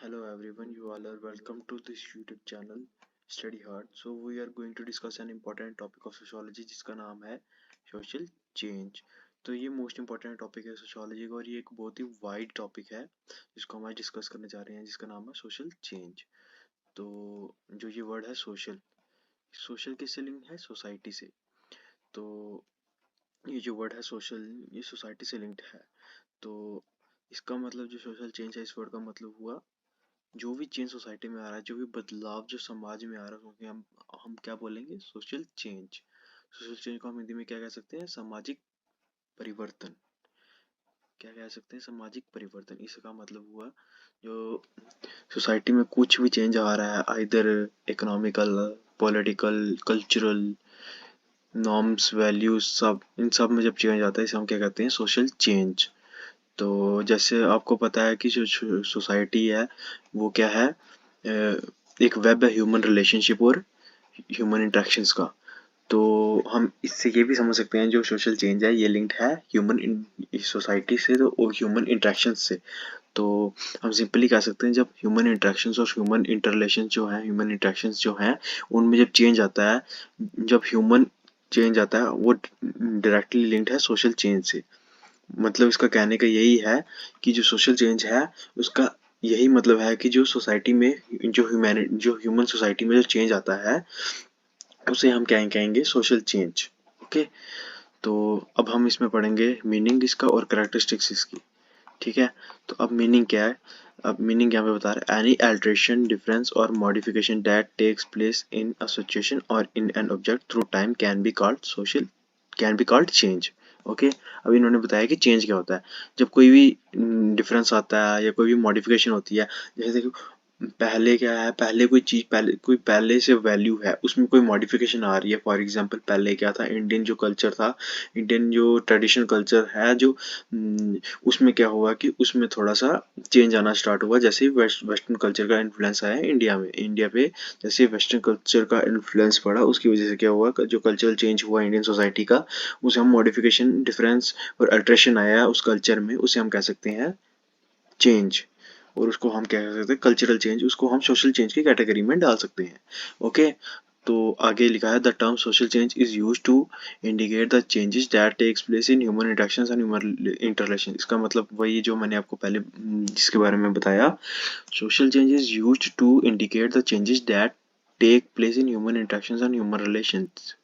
Hello everyone, you all are welcome to this YouTube channel Study Hard. So we are going to discuss an important topic of sociology जिसका नाम है social change. तो ये most important topic है sociology का और ये एक बहुत ही वाइड टॉपिक है जिसको हम आज डिस्कस करने जा रहे हैं जिसका नाम है सोशल चेंज. तो जो ये वर्ड है सोशल सोशल किससे लिंक है सोसाइटी से. तो ये जो वर्ड है सोशल ये सोसाइटी से लिंक्ड है. तो इसका मतलब जो सोशल चेंज है इस वर्ड का मतलब हुआ जो भी चेंज सोसाइटी में आ रहा है, जो भी बदलाव जो समाज में आ रहा है, क्योंकि हम क्या बोलेंगे सोशल चेंज. सोशल चेंज को हम हिंदी में क्या कह सकते हैं सामाजिक परिवर्तन. क्या कह सकते हैं सामाजिक परिवर्तन. इसका मतलब हुआ जो सोसाइटी में कुछ भी चेंज आ रहा है either economical political cultural norms values सब इन सब में जब चेंज आता है इसे हम क्या कहते हैं सोशल चेंज. तो जैसे आपको पता है कि जो सोसाइटी है वो क्या है एक वेब है ह्यूमन रिलेशनशिप और ह्यूमन इंटरेक्शंस का. तो हम इससे ये भी समझ सकते हैं जो सोशल चेंज है ये लिंक्ड है ह्यूमन सोसाइटी से तो और ह्यूमन इंटरेक्शंस से. तो हम सिंपली कह सकते हैं जब ह्यूमन इंटरेक्शंस और ह्यूमन इंटरलेशन जो है ह्यूमन इंटरेक्शंस जो हैं उनमें जब चेंज आता है जब ह्यूमन चेंज आता है वो डायरेक्टली लिंक्ड है सोशल चेंज से. मतलब इसका कहने का यही है कि जो सोशल चेंज है उसका यही मतलब है कि जो सोसाइटी में जो ह्यूमन सोसाइटी में जो चेंज आता है उसे हम क्या कहेंगे सोशल चेंज. ओके. तो अब हम इसमें पढ़ेंगे मीनिंग इसका और कैरेक्टरिस्टिक्स इसकी. ठीक है. तो अब मीनिंग क्या है. अब मीनिंग यहाँ पे बता रहा है एनी अल्टरेशन डिफरेंस और modification that takes place in a situation और in an object through time can be called change. Okay. अब इन्होंने बताया कि चेंज क्या होता है जब कोई भी डिफरेंस आता है या कोई भी मॉडिफिकेशन होती है. जैसे देखो पहले क्या है पहले कोई चीज़ पहले से वैल्यू है उसमें कोई मॉडिफिकेशन आ रही है. फॉर एग्जांपल पहले क्या था इंडियन जो कल्चर था इंडियन जो ट्रेडिशनल कल्चर है जो उसमें क्या हुआ कि उसमें थोड़ा सा चेंज आना स्टार्ट हुआ जैसे वेस्टर्न कल्चर का इन्फ्लुएंस आया इंडिया पे. जैसे वेस्टर्न कल्चर का इन्फ्लुएंस पड़ा उसकी वजह से क्या हुआ जो कल्चरल चेंज हुआ इंडियन सोसाइटी का उसे हम मॉडिफिकेशन डिफरेंस और अल्ट्रेशन आया उस कल्चर में उसे हम कह सकते हैं चेंज. और उसको हम क्या कह सकते हैं कल्चरल चेंज उसको हम सोशल चेंज की कैटेगरी में डाल सकते हैं. ओके. तो आगे लिखा है the term social change is use to indicate the changes that takes place in human interactions and human interrelation. इसका मतलब वही जो मैंने आपको पहले जिसके बारे में बताया social change is use to indicate the changes that take place in human interactions and human relations.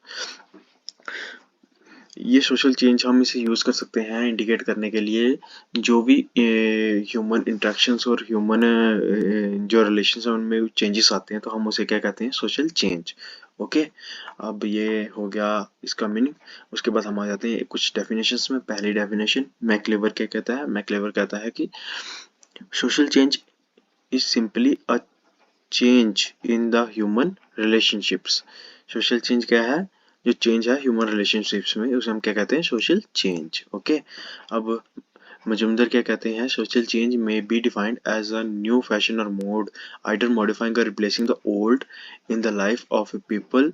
ये सोशल चेंज हम इसे यूज़ कर सकते हैं इंडिकेट करने के लिए जो भी ह्यूमन इंटरेक्शंस और ह्यूमन जो रिलेशंस हैं उनमें चेंजेस आते हैं तो हम उसे क्या कहते हैं सोशल चेंज. ओके. अब ये हो गया इसका मीनिंग. उसके बाद हम आ जाते हैं कुछ डेफिनेशंस में. पहली डेफिनेशन मैक्लेवर क्या कहता है. मैक्लेवर कहता है कि social change is simply a change in the human relationships. Social change क्या है जो चेंज है ह्यूमन रिलेशनशिप्स में उसे हम क्या कहते हैं सोशल चेंज. ओके. अब मजुमदार क्या कहते हैं सोशल चेंज में be defined as a new fashion और मोड आइदर मॉडिफाइंग और replacing the old in the life of a people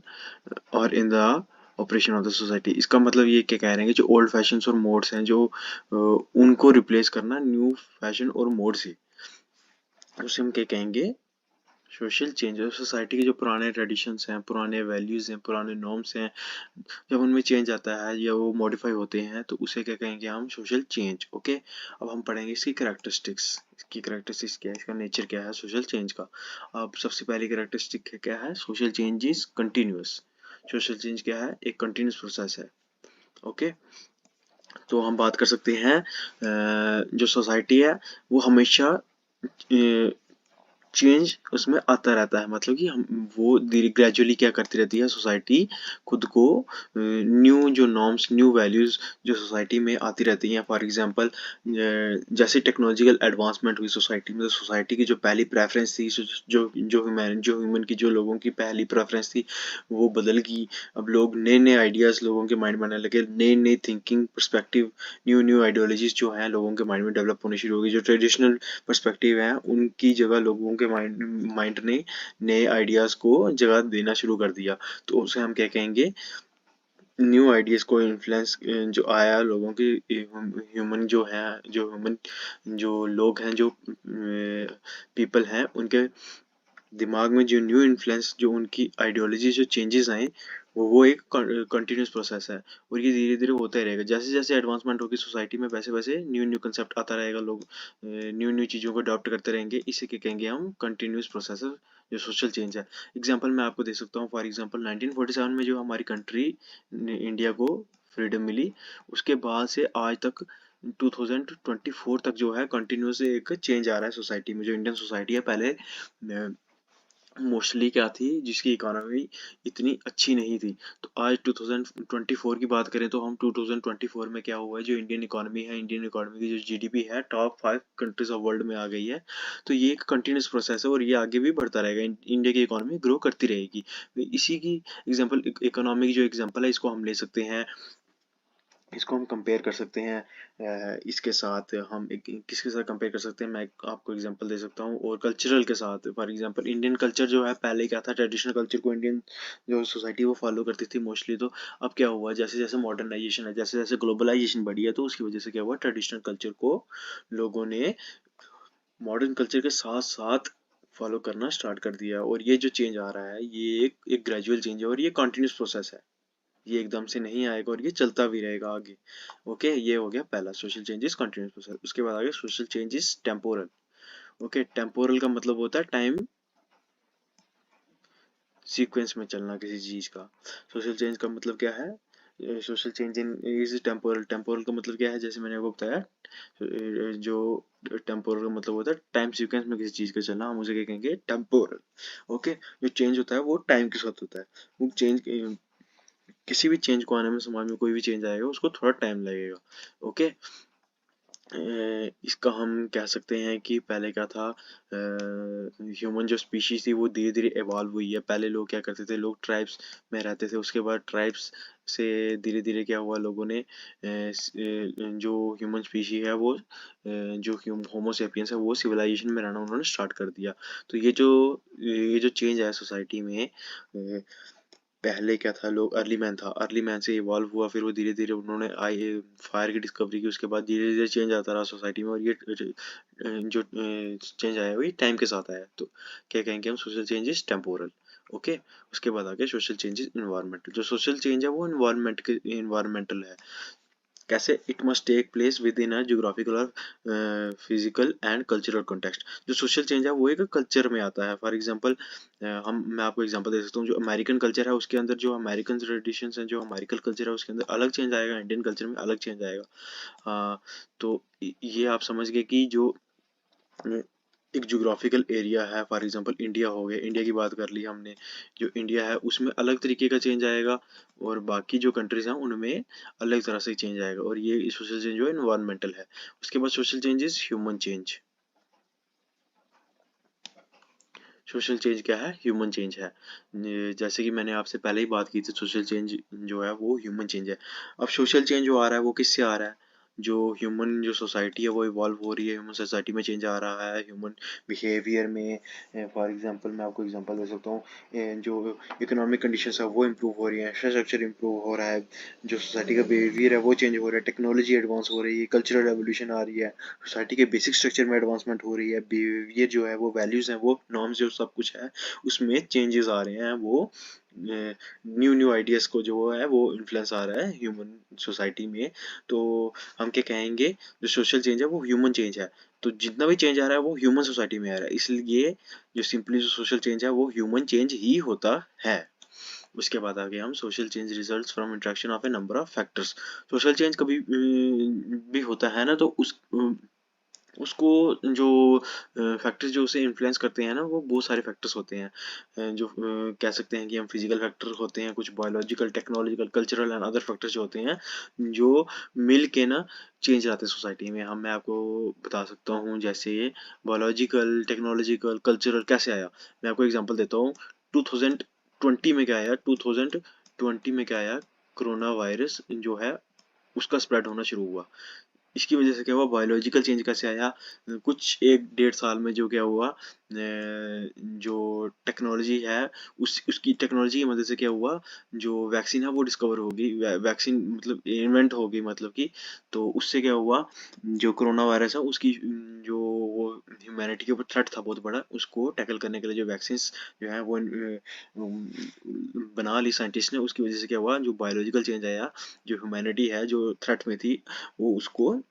और in the operation of the society. इसका मतलब ये क्या कह रहे हैं कि जो ओल्ड फैशन और मोड्स हैं जो उनको रिप्लेस करना न्यू फैशन और मोड से उसे हम क्या कहेंगे सोशल चेंज. और सोसाइटी के जो पुराने ट्रेडिशंस हैं पुराने वैल्यूज़ हैं पुराने नॉर्म्स हैं जब उनमें चेंज आता है या वो मॉडिफाई होते हैं तो उसे क्या कहेंगे हम सोशल चेंज. ओके. अब हम पढ़ेंगे इसकी कैरेक्टरिस्टिक्स. इसकी कैरेक्टरिस्टिक्स क्या है इसका नेचर क्या है सोशल चेंज का. अब सबसे पहली कैरेक्टरिस्टिक क्या है social change is continuous. Social change क्या है एक कंटिन्यूस प्रोसेस है. ओके. तो हम बात कर सकते हैं जो सोसाइटी है वो हमेशा चेंज उसमें आता रहता है. मतलब कि हम वो धीरे ग्रेजुअली क्या करती रहती है सोसाइटी खुद को न्यू जो नॉर्म्स न्यू वैल्यूज़ जो सोसाइटी में आती रहती हैं. फॉर एग्जांपल जैसे टेक्नोलॉजिकल एडवांसमेंट हुई सोसाइटी में तो सोसाइटी की जो पहली प्रेफरेंस थी जो ह्यूमन की जो लोगों की पहली प्रेफरेंस थी वो बदल गई. अब लोग नए नए आइडियाज़ लोगों के माइंड में आने लगे नए नए thinking perspective new new ideologies जो हैं लोगों के माइंड में डेवलप होनी शुरू हो गई. जो ट्रेडिशनल पर्सपेक्टिव हैं उनकी जगह लोगों के माइंड ने नए आइडियाज़ को जगह देना शुरू कर दिया. तो उसे हम क्या कहेंगे न्यू आइडियाज को इन्फ्लुएंस जो आया लोगों की, ह्यूमन जो है, जो ह्यूमन जो लोग हैं, जो पीपल हैं, उनके दिमाग में जो न्यू इन्फ्लुएंस, जो उनकी आइडियोलॉजी, जो चेंजेस आए, वो एक कंटिन्यूस प्रोसेस है। और ये धीरे धीरे होता ही रहेगा। जैसे जैसे एडवांसमेंट होगी सोसाइटी में, वैसे वैसे न्यू न्यू कंसेप्ट आता रहेगा। लोग न्यू न्यू चीज़ों को अडॉप्ट करते रहेंगे। इसे क्या कहेंगे हम? कंटिन्यूस प्रोसेस है, जो सोशल चेंज है। एग्जाम्पल मैं आपको दे सकता हूँ। फॉर एग्जाम्पल 1947 में जो हमारी कंट्री इंडिया को फ्रीडम मिली, उसके बाद से आज तक 2024 तक जो है कंटिन्यूस एक चेंज आ रहा है सोसाइटी में। जो इंडियन सोसाइटी है, पहले मोस्टली क्या थी, जिसकी इकोनॉमी इतनी अच्छी नहीं थी। तो आज 2024 की बात करें तो हम 2024 में क्या हुआ है, जो इंडियन इकोनॉमी है, इंडियन इकोनॉमी की जो जीडीपी है, टॉप 5 कंट्रीज ऑफ वर्ल्ड में आ गई है। तो ये एक कंटिन्यूस प्रोसेस है और ये आगे भी बढ़ता रहेगा। इंडिया की इकोनॉमी ग्रो करती रहेगी। इसी की एग्जांपल, इकोनॉमी की जो एग्जांपल है, इसको हम ले सकते हैं। इसको हम कंपेयर कर सकते हैं इसके साथ। हम किसके साथ कंपेयर कर सकते हैं? मैं आपको एग्जांपल दे सकता हूँ। और कल्चरल के साथ, फॉर एग्जांपल इंडियन कल्चर जो है, पहले क्या था, ट्रेडिशनल कल्चर को इंडियन जो सोसाइटी वो फॉलो करती थी मोस्टली। तो अब क्या हुआ, जैसे जैसे मॉडर्नाइजेशन है, जैसे जैसे ग्लोबलाइजेशन बढ़ी है, तो उसकी वजह से क्या हुआ, ट्रेडिशनल कल्चर को लोगों ने मॉडर्न कल्चर के साथ साथ फॉलो करना स्टार्ट कर दिया। और ये जो चेंज आ रहा है, ये एक ग्रेजुअल चेंज है और ये कंटिन्यूस प्रोसेस है। ये एकदम से नहीं आएगा और ये चलता भी रहेगा आगे। ओके, ये हो गया पहला, सोशल चेंजेस कंटिन्यूस प्रोसेस। उसके बाद आगे social changes temporal. Okay, temporal का मतलब होता है टाइम सीक्वेंस में चलना किसी चीज का। सोशल चेंज का मतलब क्या है? Social change in is temporal. Temporal का मतलब क्या है? जैसे मैंने आपको बताया, जो टेम्पोरल का मतलब होता है टाइम सीक्वेंस में किसी चीज का चलना, हम उसे क्या कहेंगे? टेम्पोरल। ओके, जो चेंज होता है वो टाइम के साथ होता है। वो चेंज, किसी भी चेंज को आने में, समाज में कोई भी चेंज आएगा, उसको थोड़ा टाइम लगेगा। ओके, इसका हम कह सकते हैं कि पहले क्या था, ह्यूमन जो स्पीशीज थी वो धीरे धीरे एवॉल्व हुई है। पहले लोग क्या करते थे, लोग ट्राइब्स में रहते थे। उसके बाद ट्राइब्स से धीरे धीरे क्या हुआ, लोगों ने जो ह्यूमन स्पीशी है वो जो होमो सेपियंस है, वो सिविलाइजेशन में रहना उन्होंने स्टार्ट कर दिया। तो ये जो चेंज आया सोसाइटी में, पहले क्या था, लोग अर्ली मैन था, अर्ली मैन से इवॉल्व हुआ, फिर वो धीरे धीरे उन्होंने आई फायर की डिस्कवरी की। उसके बाद धीरे धीरे चेंज आता रहा सोसाइटी में। और ये जो चेंज आया वो ये टाइम के साथ आया। तो क्या कहेंगे हम? Social changes temporal. ओके, उसके बाद आ गया सोशल चेंजेस इन्वायरमेंटल। जो सोशल चेंज है वो इन्वायरमेंटल है। कैसे? It must take place within a geographical और फिजिकल एंड कल्चरल कॉन्टेक्स्ट। जो सोशल चेंज है वो एक कल्चर में आता है। फॉर एग्जांपल, मैं आपको एग्जांपल दे सकता हूँ। जो अमेरिकन कल्चर है उसके अंदर जो अमेरिकन ट्रेडिशंस हैं, जो अमेरिकन कल्चर है उसके अंदर अलग चेंज आएगा, इंडियन कल्चर में अलग चेंज आएगा। तो ये आप समझ गए कि जो एक ज्योग्राफिकल एरिया है, फॉर एग्जांपल इंडिया हो गया, इंडिया की बात कर ली हमने। जो इंडिया है उसमें अलग तरीके का चेंज आएगा और बाकी जो कंट्रीज हैं उनमें अलग तरह से चेंज आएगा। और ये सोशल चेंज जो है इन्वायरमेंटल है। उसके बाद social change is human change. Social change क्या है? ह्यूमन चेंज है। जैसे कि मैंने आपसे पहले ही बात की थी, सोशल चेंज जो है वो ह्यूमन चेंज है। अब सोशल चेंज जो आ रहा है वो किससे आ रहा है? जो ह्यूमन जो सोसाइटी है वो इवॉल्व हो रही है, ह्यूमन सोसाइटी में चेंज आ रहा है, ह्यूमन बिहेवियर में। फॉर एग्जांपल मैं आपको एग्जांपल दे सकता हूँ, जो इकोनॉमिक कंडीशंस है वो इम्प्रूव हो रही है, इंफ्रास्ट्रक्चर इम्प्रूव हो रहा है, जो सोसाइटी का बिहेवियर है वो चेंज हो रहा है, टेक्नोलॉजी एडवांस हो रही है, कल्चरल रेवोल्यूशन आ रही है, सोसाइटी के बेसिक स्ट्रक्चर में एडवांसमेंट हो रही है, बिहेवियर जो है वो, वैल्यूज हैं वो, नॉर्म्स जो सब कुछ है उसमें चेंजेस आ रहे हैं। वो न्यू न्यू आइडियाज को जो है वो इन्फ्लुएंस आ रहा है ह्यूमन सोसाइटी में। तो हम क्या कहेंगे? जो सोशल चेंज है वो ह्यूमन चेंज है। तो जितना भी चेंज आ रहा है वो ह्यूमन सोसाइटी में आ रहा है, इसलिए जो सिंपली जो सोशल चेंज है वो ह्यूमन चेंज ही होता है। उसके बाद आगे हम social change results from interaction of A number of factors. Social change कभी भी होता है ना, तो उसको जो फैक्टर्स जो उसे इन्फ्लुएंस करते हैं ना, वो बहुत सारे फैक्टर्स होते हैं। जो कह सकते हैं कि हम फिजिकल फैक्टर होते हैं, कुछ biological, technological, cultural and other factors जो होते हैं, जो मिल के ना चेंज लाते हैं सोसाइटी में। मैं आपको बता सकता हूँ, जैसे बायोलॉजिकल, टेक्नोलॉजिकल, कल्चरल कैसे आया। मैं आपको एग्जांपल देता हूँ। 2020 में क्या आया? 2020 में क्या आया? कोरोना वायरस जो है उसका स्प्रेड होना शुरू हुआ। इसकी वजह से क्या हुआ, बायोलॉजिकल चेंज कैसे आया, कुछ 1-1.5 साल में जो क्या हुआ, जो टेक्नोलॉजी है उसकी टेक्नोलॉजी की मदद से क्या हुआ, जो वैक्सीन है वो डिस्कवर होगी, वैक्सीन मतलब इन्वेंट होगी, मतलब कि तो उससे क्या हुआ, जो कोरोना वायरस है उसकी जो वो ह्यूमैनिटी के ऊपर थ्रेट था बहुत बड़ा, उसको टैकल करने के लिए जो वैक्सीन जो है वो बना ली साइंटिस्ट ने। उसकी वजह से क्या हुआ, जो बायोलॉजिकल चेंज आया, जो ह्यूमैनिटी है जो थ्रेट में थी वो उसको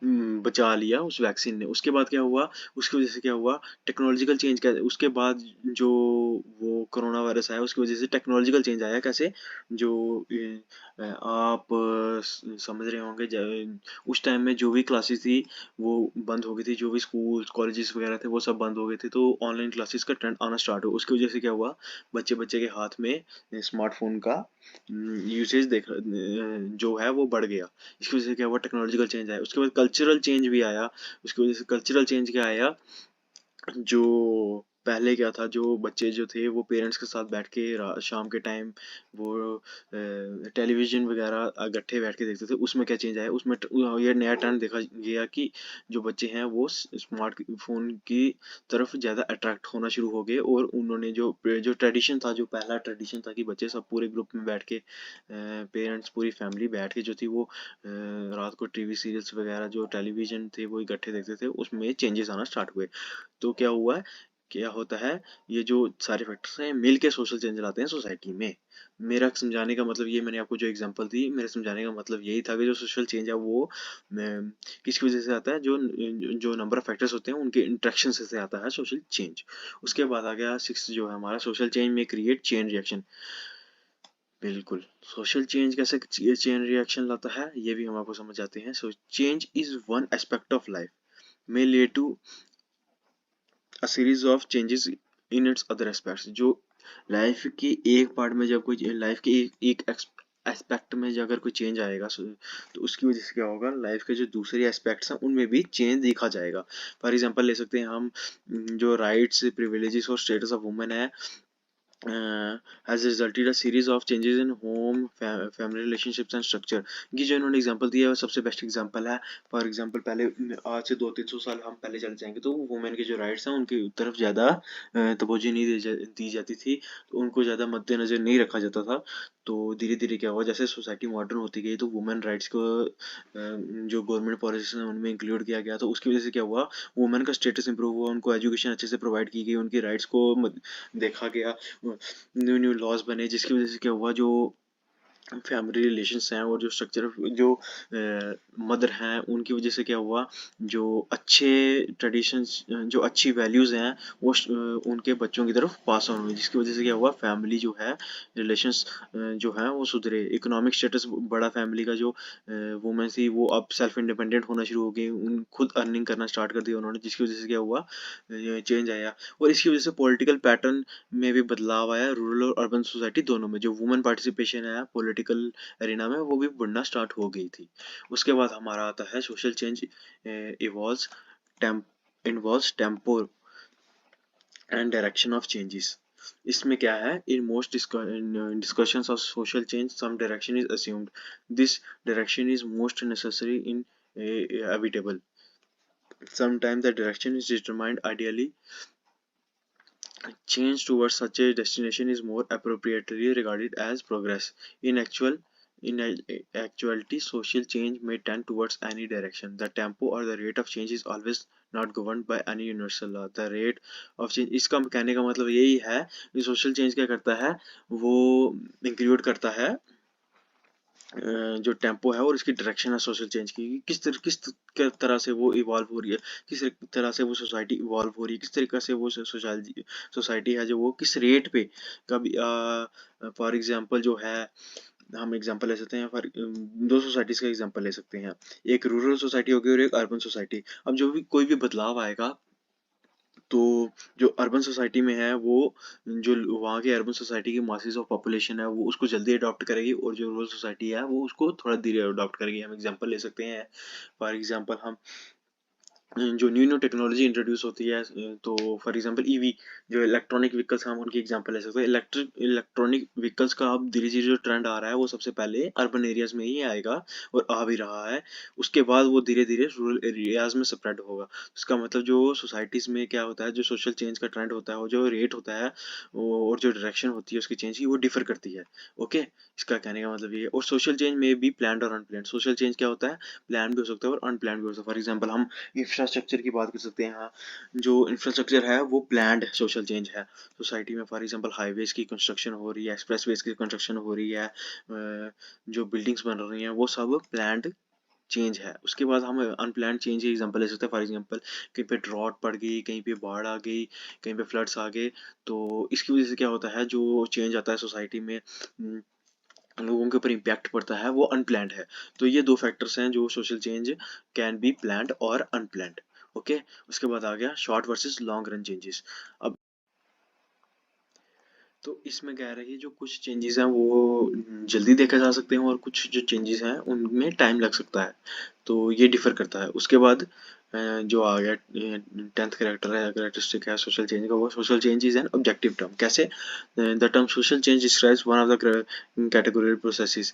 बचा लिया उस वैक्सीन ने। उसके बाद क्या हुआ, उसकी वजह से क्या हुआ, टेक्नोलॉजिकल चेंज क्या, उसके बाद जो वो कोरोना वायरस आया उसकी वजह से टेक्नोलॉजिकल चेंज आया। कैसे, जो आप समझ रहे होंगे, उस टाइम में जो भी क्लासेस थी वो बंद हो गई थी, जो भी स्कूल कॉलेजेस वगैरह थे वो सब बंद हो गए थे, तो ऑनलाइन क्लासेस का ट्रेंड आना स्टार्ट हुआ। उसकी वजह से क्या हुआ, बच्चे बच्चे के हाथ में स्मार्टफोन का यूसेज देख जो है वो बढ़ गया। इसकी वजह से क्या हुआ, टेक्नोलॉजिकल चेंज आया। उसके बाद कल्चरल चेंज भी आया। उसकी वजह से कल्चरल चेंज क्या आया, जो पहले क्या था, जो बच्चे जो थे वो पेरेंट्स के साथ बैठ के शाम के टाइम वो टेलीविजन वगैरह इकट्ठे बैठ के देखते थे, उसमें क्या चेंज आया, उसमें ये नया ट्रेंड देखा गया कि जो बच्चे हैं वो स्मार्ट फोन की तरफ ज़्यादा अट्रैक्ट होना शुरू हो गए, और उन्होंने जो जो ट्रेडिशन था, जो पहला ट्रेडिशन था कि बच्चे सब पूरे ग्रुप में बैठ के पेरेंट्स पूरी फैमिली बैठ के जो थी वो रात को टीवी सीरियल्स वगैरह जो टेलीविजन थे वो इकट्ठे देखते थे, उसमें चेंजेस आना स्टार्ट हुए। तो क्या हुआ है, क्या होता है, ये जो सारे फैक्टर्स हैं मिल के सोशल चेंज लाते हैं सोसाइटी में। मेरा समझाने का मतलब ये, मैंने आपको जो एग्जांपल दी, मेरे समझाने का मतलब यही था कि जो सोशल चेंज है वो किसकी वजह से आता है, जो जो नंबर ऑफ फैक्टर्स होते हैं उनके इंटरेक्शन से आता है सोशल चेंज। उसके बाद आ गया 6 जो है हमारा, सोशल चेंज में क्रिएट चेन रिएक्शन। बिल्कुल, सोशल चेंज कैसे चेन रिएक्शन लाता है ये भी हम आपको समझ आते हैं। So change is one aspect of life may lead to a series of changes in its other aspects। जो लाइफ के एक पार्ट में जब कोई लाइफ के एक एस्पेक्ट में अगर कोई चेंज आएगा तो उसकी वजह से क्या होगा, लाइफ के जो दूसरे एस्पेक्ट्स हैं उनमें भी चेंज देखा जाएगा। फॉर एग्जांपल ले सकते हैं हम, जो राइट्स प्रिविलेजेस और स्टेटस ऑफ वुमेन है, has resulted a series of changes in home, family relationships and structure। ये जो इन्होंने एग्जांपल दिया है वो सबसे बेस्ट एग्जांपल है। फॉर एग्जांपल पहले आज से 200-300 साल हम पहले चले जाएंगे तो वुमेन के जो राइट्स हैं उनकी तरफ ज़्यादा तवज्जो नहीं दी जाती थी, तो उनको ज़्यादा मद्देनजर नहीं रखा जाता था। तो धीरे धीरे क्या हुआ, जैसे सोसाइटी मॉडर्न होती गई तो वुमेन राइट्स को जो गवर्नमेंट पॉलिसीज हैं उनमें इंक्लूड किया गया, तो उसकी वजह से क्या हुआ, वुमेन का स्टेटस इंप्रूव हुआ, उनको एजुकेशन अच्छे से प्रोवाइड की गई, उनकी राइट्स को देखा गया, न्यू न्यू लॉज बने, जिसकी वजह से क्या हुआ, जो फैमिली रिलेशंस हैं और जो स्ट्रक्चर जो मदर हैं उनकी वजह से क्या हुआ, जो अच्छे ट्रेडिशंस जो अच्छी वैल्यूज़ हैं वो उनके बच्चों की तरफ पास ऑन हुई, जिसकी वजह से क्या हुआ, फैमिली जो है रिलेशंस जो हैं वो सुधरे, इकोनॉमिक स्टेटस बड़ा, फैमिली का जो वुमेन थी वो अब सेल्फ इंडिपेंडेंट होना शुरू हो गई, उन खुद अर्निंग करना स्टार्ट कर दिया उन्होंने, जिसकी वजह से क्या हुआ, चेंज आया। और इसकी वजह से पॉलिटिकल पैटर्न में भी बदलाव आया, रूरल और अर्बन सोसाइटी दोनों में, जो वुमेन पार्टिसिपेशन है पॉलिटिकल एरिना में वो भी बढ़ना स्टार्ट हो गई थी। उसके बाद हमारा आता है social change evolves involves tempo and direction of changes. इसमें क्या है, in most discussions of social change some direction is assumed, this direction is most necessary inevitable, sometimes the direction is determined ideally, change towards such a destination is more appropriately regarded as progress. In actuality, social change may tend towards any direction. The tempo or the rate of change is always not governed by any universal law. The rate of change, इसका कहने का मतलब यही है कि social change क्या करता है, वो इंक्लूड करता है जो टेम्पो है और इसकी डायरेक्शन है सोशल चेंज की, किस तरह से वो इवॉल्व हो रही है, किस तरह से वो सोसाइटी इवॉल्व हो रही है, किस तरीके से वो सोसाइटी है जो वो किस रेट पे, कभी फॉर एग्जांपल जो है, हम एग्जांपल ले सकते हैं, फॉर दो सोसाइटीज का एग्जांपल ले सकते हैं, एक रूरल सोसाइटी होगी और एक अर्बन सोसाइटी। अब जो भी कोई भी बदलाव आएगा तो जो अर्बन सोसाइटी में है वो, जो वहाँ के अर्बन सोसाइटी की मासेस ऑफ पॉपुलेशन है वो उसको जल्दी अडॉप्ट करेगी, और जो रूरल सोसाइटी है वो उसको थोड़ा धीरे अडॉप्ट करेगी। हम एग्जांपल ले सकते हैं, फॉर एग्जांपल हम जो न्यू न्यू टेक्नोलॉजी इंट्रोड्यूस होती है, तो फॉर एग्जांपल ईवी, जो इलेक्ट्रॉनिक व्हीकल्स, हम उनकी एग्जांपल ले सकते हैं। इलेक्ट्रॉनिक व्हीकल्स का अब धीरे धीरे जो ट्रेंड आ रहा है वो सबसे पहले अर्बन एरियाज में ही आएगा और आ भी रहा है। उसके बाद वो धीरे धीरे रूरल एरियाज में स्प्रेड होगा। इसका मतलब जो सोसाइटीज में क्या होता है, जो सोशल चेंज का ट्रेंड होता है, वो जो रेट होता है और जो डायरेक्शन होती है उसकी चेंज की, वो डिफर करती है। ओके, इसका कहने का मतलब ये है। और सोशल चेंज में भी प्लान्ड और अनप्लान्ड। सोशल चेंज क्या होता है, प्लान भी हो सकता है और अनप्लान्ड भी हो सकता है। फॉर एग्जाम्पल हम इंफ्रास्ट्रक्चर की बात कर सकते हैं। हाँ, जो इंफ्रास्ट्रक्चर है वो प्लान्ड सोशल चेंज है सोसाइटी में। फॉर एग्जांपल हाईवेज की कंस्ट्रक्शन हो रही है, एक्सप्रेसवेज की कंस्ट्रक्शन हो रही है, जो बिल्डिंग्स बन रही हैं वो सब प्लान्ड चेंज है। उसके बाद हम अनप्लान्ड चेंज की एग्जांपल ले सकते हैं। फॉर एग्जांपल कहीं पे ड्रॉट पड़ गई, कहीं पे बाढ़ आ गई, कहीं पे फ्लड्स आ गए, तो इसकी वजह से क्या होता है, जो चेंज आता है सोसाइटी में, लोगों के ऊपर इम्पैक्ट पड़ता है, वो अनप्लान्ड है। तो ये दो फैक्टर्स हैं जो social change can be planned और अनप्लान्ड। ओके, उसके बाद आ गया short versus long run changes. अब तो इसमें क्या है कि जो कुछ चेंजेस हैं वो जल्दी देखे जा सकते हैं और कुछ जो चेंजेस हैं उनमें टाइम लग सकता है। तो ये डिफर करता है। उसके बाद जो आ गया 10th करेक्टरिस्टिक है सोशल चेंज का, वो social change is an objective term. कैसे? The term social change describes one of the category processes.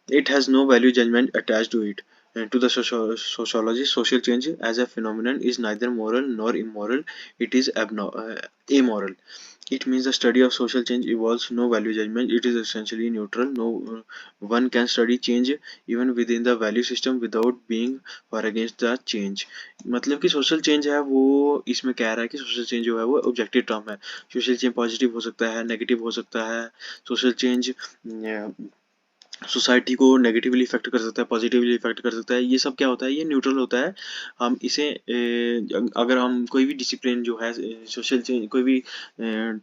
It has no value judgment attached to it. To the sociologist, social change as a phenomenon is neither moral nor immoral. It is amoral. It means the study of social change involves no value judgment. It is essentially neutral. No one can study change even within the value system without being for against the change. मतलब कि social change है वो इसमें कह रहा है कि social change जो है वो ऑब्जेक्टिव टर्म है। सोशल चेंज पॉजिटिव हो सकता है, नेगेटिव हो सकता है। सोशल चेंज सोसाइटी को नेगेटिवली इफेक्ट कर सकता है, पॉजिटिवली इफेक्ट कर सकता है। ये सब क्या होता है, ये न्यूट्रल होता है। हम इसे अगर हम कोई भी डिसिप्लिन जो है सोशल चेंज, कोई भी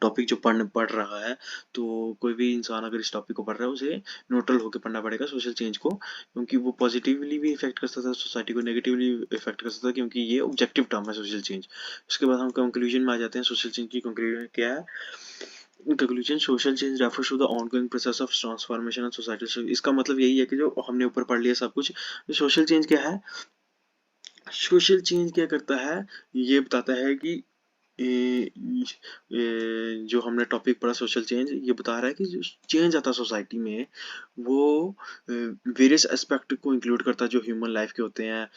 टॉपिक जो पढ़ रहा है, तो कोई भी इंसान अगर इस टॉपिक को पढ़ रहा है उसे न्यूट्रल होकर पढ़ना पड़ेगा सोशल चेंज को, क्योंकि वो पॉजिटिवली भी इफेक्ट कर सकता है सोसाइटी को, नेगेटिवली इफेक्ट कर सकता है, क्योंकि ये ऑब्जेक्टिव टर्म है सोशल चेंज। उसके बाद हम कंक्लूजन में आ जाते हैं। सोशल चेंज की कंक्लूजन क्या है? In conclusion, social change refers to the ongoing process of transformation of society. So, इसका मतलब यही है कि जो हमने ऊपर पढ़ लिया सब कुछ, सोशल चेंज क्या है? सोशल चेंज क्या करता है, ये बताता है कि जो हमने टॉपिक पढ़ा सोशल चेंज, ये बता रहा है कि जो चेंज आता है सोसाइटी में वो वेरियस एस्पेक्ट को इंक्लूड करता है जो ह्यूमन लाइफ के होते हैं,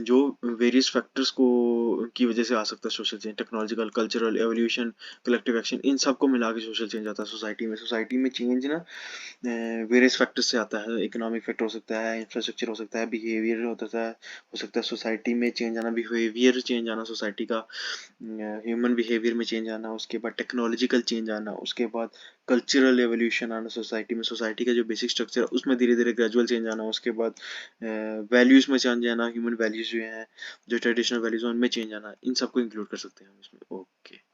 जो वेरियस फैक्टर्स को की वजह से आ सकता है social change, technological, cultural, evolution, collective action, इन सब को मिला के सोशल चेंज आता है सोसाइटी में। सोसाइटी में चेंज ना वेरियस फैक्टर्स से आता है। इकोनॉमिक फैक्टर हो सकता है, इंफ्रास्ट्रक्चर हो सकता है, बिहेवियर हो सकता है सोसाइटी में चेंज आना, बिहेवियर चेंज आना सोसाइटी का, ह्यूमन बिहेवियर में चेंज आना, उसके बाद टेक्नोलॉजिकल चेंज आना, उसके बाद कल्चरल एवोल्यूशन आना सोसाइटी में, सोसाइटी का जो बेसिक स्ट्रक्चर है उसमें धीरे धीरे ग्रेजुअल चेंज आना, उसके बाद वैल्यूज में चेंज आना, ह्यूमन वैल्यूज जो हैं, जो ट्रेडिशनल वैल्यूज हैं उनमें चेंज आना, इन सबको इंक्लूड कर सकते हैं हम इसमें। ओके।